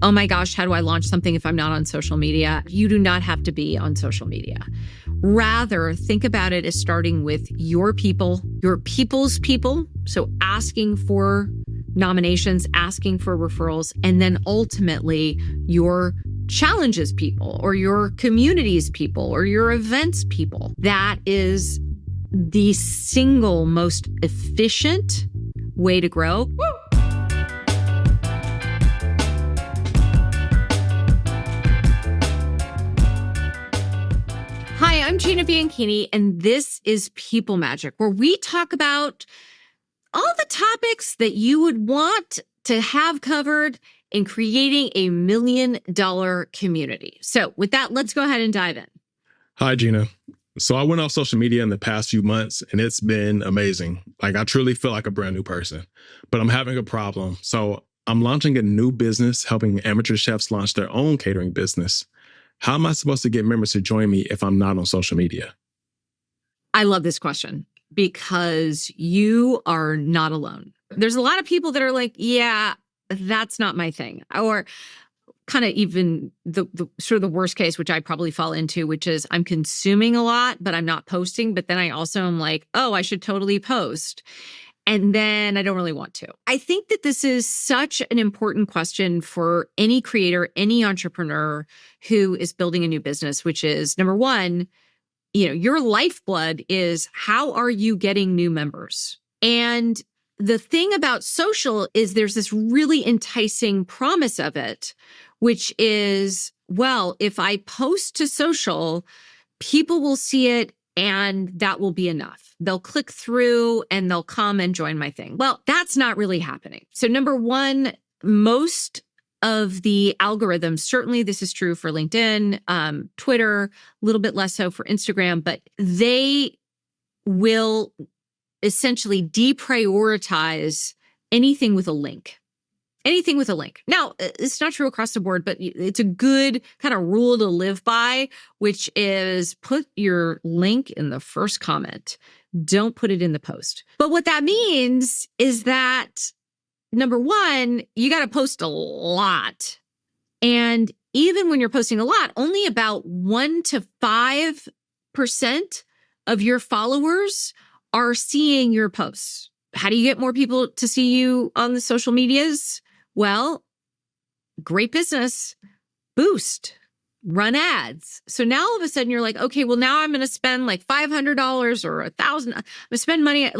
oh my gosh, how do I launch something if I'm not on social media? You do not have to be on social media. Rather, think about it as starting with your people, your people's people. So asking for nominations, asking for referrals, and then ultimately your challenges people or your communities people or your events people. That is the single most efficient way to grow. Woo! Hi, I'm Gina Bianchini, and this is People Magic, where we talk about all the topics that you would want to have covered in creating a $1 million community. So with that, let's go ahead and dive in. Hi, Gina. So I went off social media in the past few months, and it's been amazing. Like, I truly feel like a brand new person, but I'm having a problem. So I'm launching a new business, helping amateur chefs launch their own catering business. How am I supposed to get members to join me if I'm not on social media? I love this question because you are not alone. There's a lot of people that are like, yeah, that's not my thing. Or kind of even the sort of the worst case, which I probably fall into, which is I'm consuming a lot, but I'm not posting. But then I also am like, oh, I should totally post. And then I don't really want to. I think that this is such an important question for any creator, any entrepreneur who is building a new business, which is number one, your lifeblood is how are you getting new members? And the thing about social is there's this really enticing promise of it, which is, well, if I post to social, people will see it and that will be enough. They'll click through and they'll come and join my thing. Well, that's not really happening. So number one, most of the algorithms, certainly this is true for LinkedIn, Twitter, a little bit less so for Instagram, but they will essentially deprioritize anything with a link. Anything with a link. Now, it's not true across the board, but it's a good kind of rule to live by, which is put your link in the first comment. Don't put it in the post. But what that means is that, number one, you got to post a lot. And even when you're posting a lot, only about 1 to 5% of your followers are seeing your posts. How do you get more people to see you on the social medias? Well, great business, boost, run ads. So now all of a sudden you're like, okay, well now I'm going to spend like $500 or $1,000. I'm going to spend money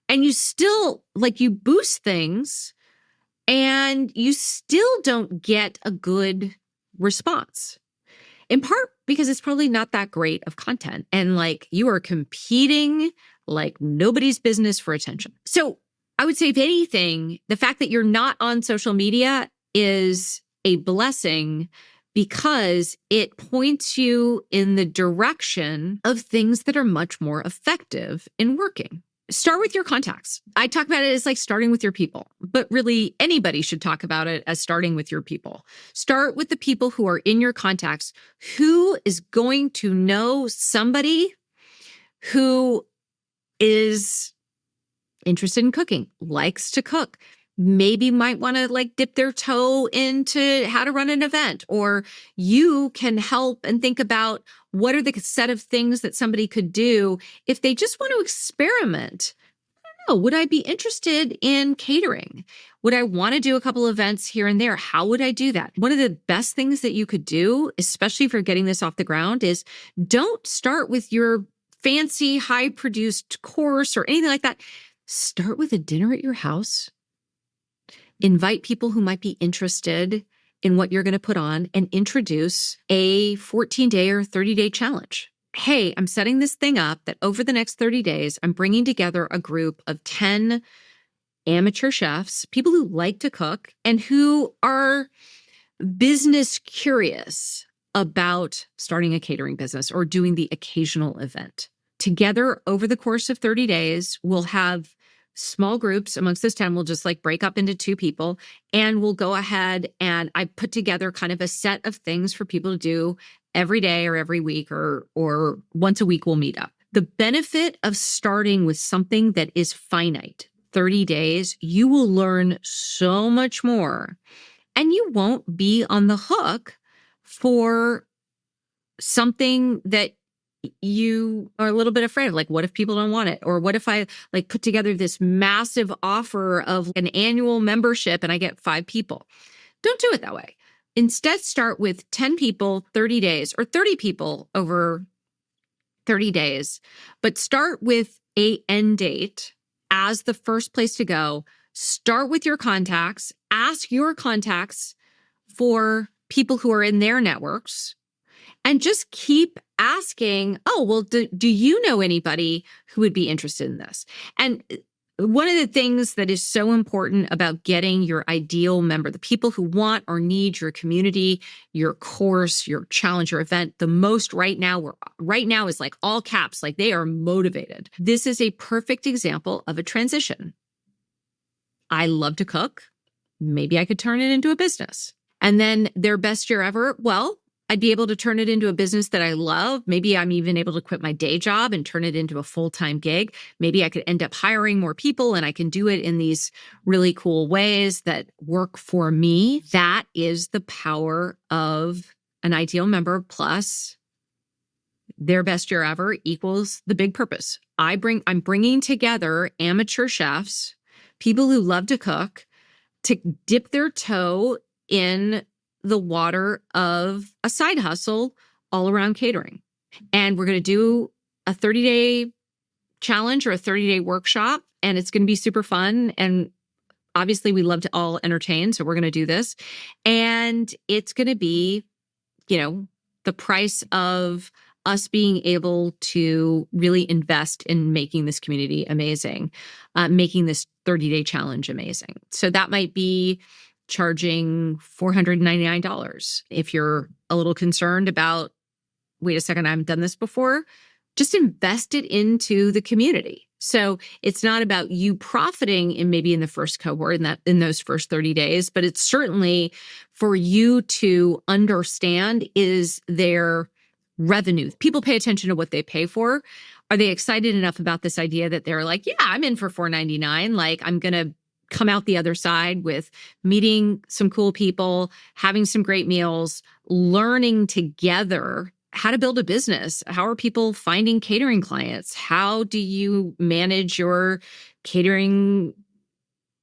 and you still you boost things and you still don't get a good response. In part because it's probably not that great of content and you are competing like nobody's business for attention. So I would say, if anything, the fact that you're not on social media is a blessing because it points you in the direction of things that are much more effective in working. Start with your contacts. I talk about it as starting with your people, but really anybody should talk about it as starting with your people. Start with the people who are in your contacts. Who is going to know somebody who is interested in cooking, likes to cook, maybe might want to dip their toe into how to run an event, or you can help and think about what are the set of things that somebody could do if they just want to experiment. I don't know, would I be interested in catering? Would I want to do a couple events here and there? How would I do that? One of the best things that you could do, especially for getting this off the ground, is don't start with your fancy, high-produced course or anything like that. Start with a dinner at your house. Invite people who might be interested in what you're going to put on and introduce a 14-day or 30-day challenge. Hey, I'm setting this thing up that over the next 30 days, I'm bringing together a group of 10 amateur chefs, people who like to cook and who are business curious about starting a catering business or doing the occasional event. Together over the course of 30 days, we'll have small groups amongst this 10. We'll just break up into 2 people and we'll go ahead and I put together kind of a set of things for people to do every day or every week or once a week we'll meet up. The benefit of starting with something that is finite, 30 days, you will learn so much more. and you won't be on the hook for something that you are a little bit afraid of. Like, what if people don't want it? Or what if I like put together this massive offer of an annual membership and I get 5 people? Don't do it that way. Instead, start with 10 people, 30 days, or 30 people over 30 days, but start with a end date as the first place to go. Start with your contacts, ask your contacts for people who are in their networks, and just keep asking, oh, well, do you know anybody who would be interested in this? And one of the things that is so important about getting your ideal member, the people who want or need your community, your course, your challenge, your event, the most right now is like all caps, like they are motivated. This is a perfect example of a transition. I love to cook. Maybe I could turn it into a business. And then their best year ever, well, I'd be able to turn it into a business that I love. Maybe I'm even able to quit my day job and turn it into a full-time gig. Maybe I could end up hiring more people and I can do it in these really cool ways that work for me. That is the power of an ideal member plus their best year ever equals the big purpose. I'm bringing together amateur chefs, people who love to cook, to dip their toe in the water of a side hustle all around catering. And we're going to do a 30-day challenge or a 30-day workshop, and it's going to be super fun. And obviously we love to all entertain, so we're going to do this. And it's going to be, the price of us being able to really invest in making this community amazing, making this 30-day challenge amazing. So that might be charging $499. If you're a little concerned about, wait a second, I haven't done this before, just invest it into the community. So it's not about you profiting in the first cohort in those first 30 days, but it's certainly for you to understand, is their revenue. People pay attention to what they pay for. Are they excited enough about this idea that they're like, yeah, I'm in for $499. Like, I'm going to come out the other side with meeting some cool people, having some great meals, learning together how to build a business. How are people finding catering clients? How do you manage your catering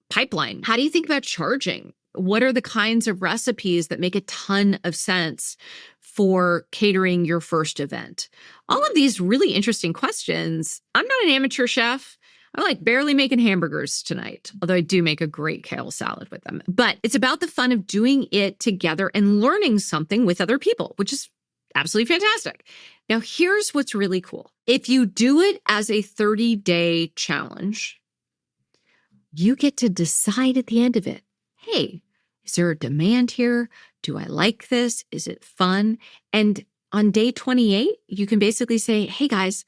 pipeline? How do you think about charging? What are the kinds of recipes that make a ton of sense for catering your first event? All of these really interesting questions. I'm not an amateur chef. I'm like barely making hamburgers tonight, although I do make a great kale salad with them. But it's about the fun of doing it together and learning something with other people, which is absolutely fantastic. Now, here's what's really cool. If you do it as a 30-day challenge, you get to decide at the end of it, hey, is there a demand here? Do I like this? Is it fun? And on day 28, you can basically say, hey guys,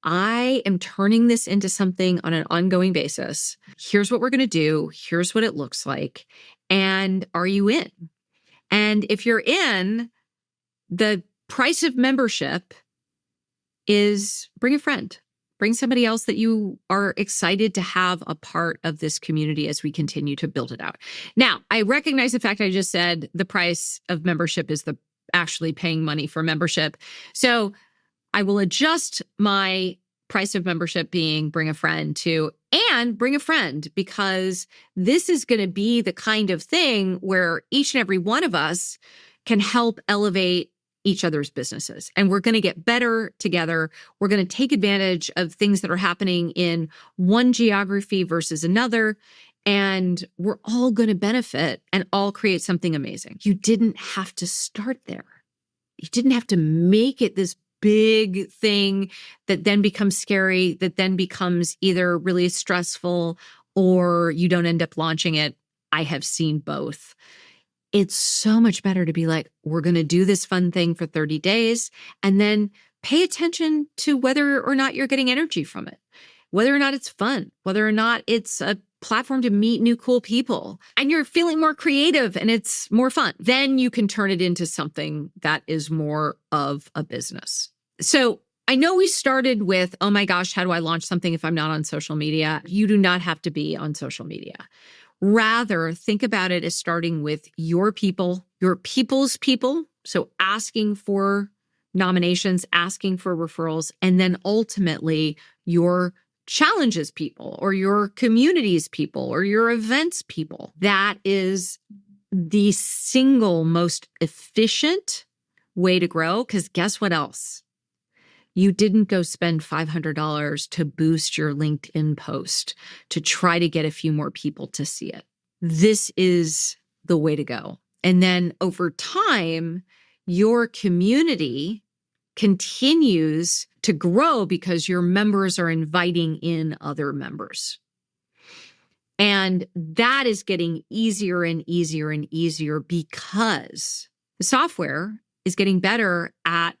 I am turning this into something on an ongoing basis. Here's what we're going to do. Here's what it looks like. And are you in? And if you're in, the price of membership is bring a friend. Bring somebody else that you are excited to have a part of this community as we continue to build it out. Now, I recognize the fact I just said the price of membership is the actually paying money for membership. So I will adjust my price of membership being bring a friend to and bring a friend, because this is going to be the kind of thing where each and every one of us can help elevate each other's businesses. And we're going to get better together. We're going to take advantage of things that are happening in one geography versus another. And we're all going to benefit and all create something amazing. You didn't have to start there. You didn't have to make it this big thing that then becomes scary, that then becomes either really stressful or you don't end up launching it. I have seen both. It's so much better to be like, we're going to do this fun thing for 30 days and then pay attention to whether or not you're getting energy from it, whether or not it's fun, whether or not it's a platform to meet new cool people and you're feeling more creative and it's more fun. Then you can turn it into something that is more of a business. So I know we started with, oh my gosh, how do I launch something if I'm not on social media? You do not have to be on social media. Rather, think about it as starting with your people, your people's people. So asking for nominations, asking for referrals, and then ultimately your challenges people or your communities people or your events people. That is the single most efficient way to grow, because guess what else? You didn't go spend $500 to boost your LinkedIn post to try to get a few more people to see it. This is the way to go. And then over time, your community continues to grow because your members are inviting in other members. And that is getting easier and easier and easier because the software is getting better at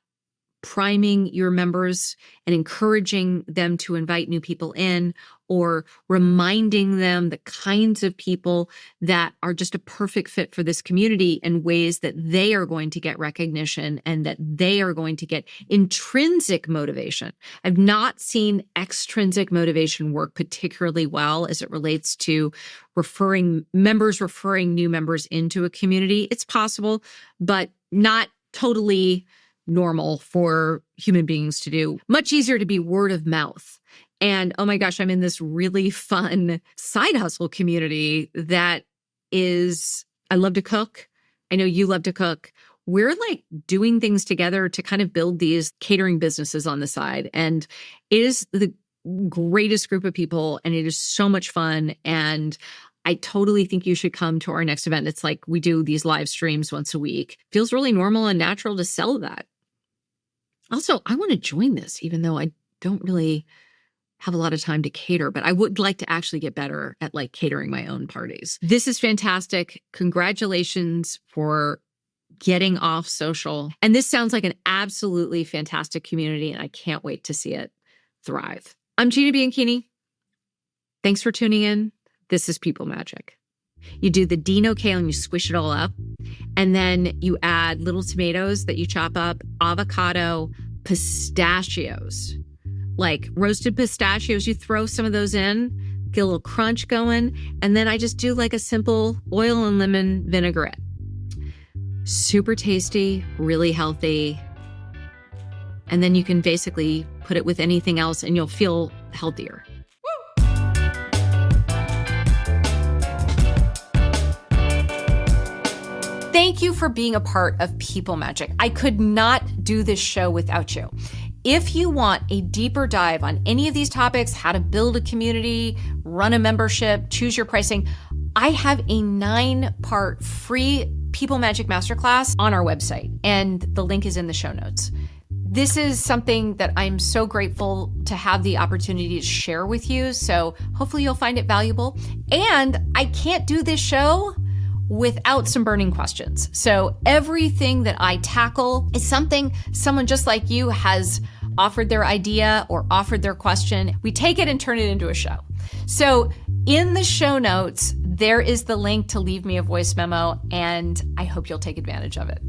priming your members and encouraging them to invite new people in, or reminding them the kinds of people that are just a perfect fit for this community and ways that they are going to get recognition and that they are going to get intrinsic motivation. I've not seen extrinsic motivation work particularly well as it relates to referring new members into a community. It's possible, but not totally normal for human beings to do. Much easier to be word of mouth. And oh my gosh, I'm in this really fun side hustle community that is, I love to cook. I know you love to cook. We're like doing things together to kind of build these catering businesses on the side. And it is the greatest group of people and it is so much fun. And I totally think you should come to our next event. It's like we do these live streams once a week. Feels really normal and natural to sell that. Also, I want to join this, even though I don't really have a lot of time to cater, but I would like to actually get better at like catering my own parties. This is fantastic. Congratulations for getting off social. And this sounds like an absolutely fantastic community, and I can't wait to see it thrive. I'm Gina Bianchini. Thanks for tuning in. This is People Magic. You do the Dino kale and you squish it all up. And then you add little tomatoes that you chop up, avocado, pistachios, like roasted pistachios. You throw some of those in, get a little crunch going. And then I just do like a simple oil and lemon vinaigrette. Super tasty, really healthy. And then you can basically put it with anything else and you'll feel healthier. Thank you for being a part of People Magic. I could not do this show without you. If you want a deeper dive on any of these topics, how to build a community, run a membership, choose your pricing, I have a 9-part free People Magic Masterclass on our website, and the link is in the show notes. This is something that I'm so grateful to have the opportunity to share with you, so hopefully you'll find it valuable. And I can't do this show without some burning questions. So everything that I tackle is something someone just like you has offered their idea or offered their question. We take it and turn it into a show. So in the show notes, there is the link to leave me a voice memo, and I hope you'll take advantage of it.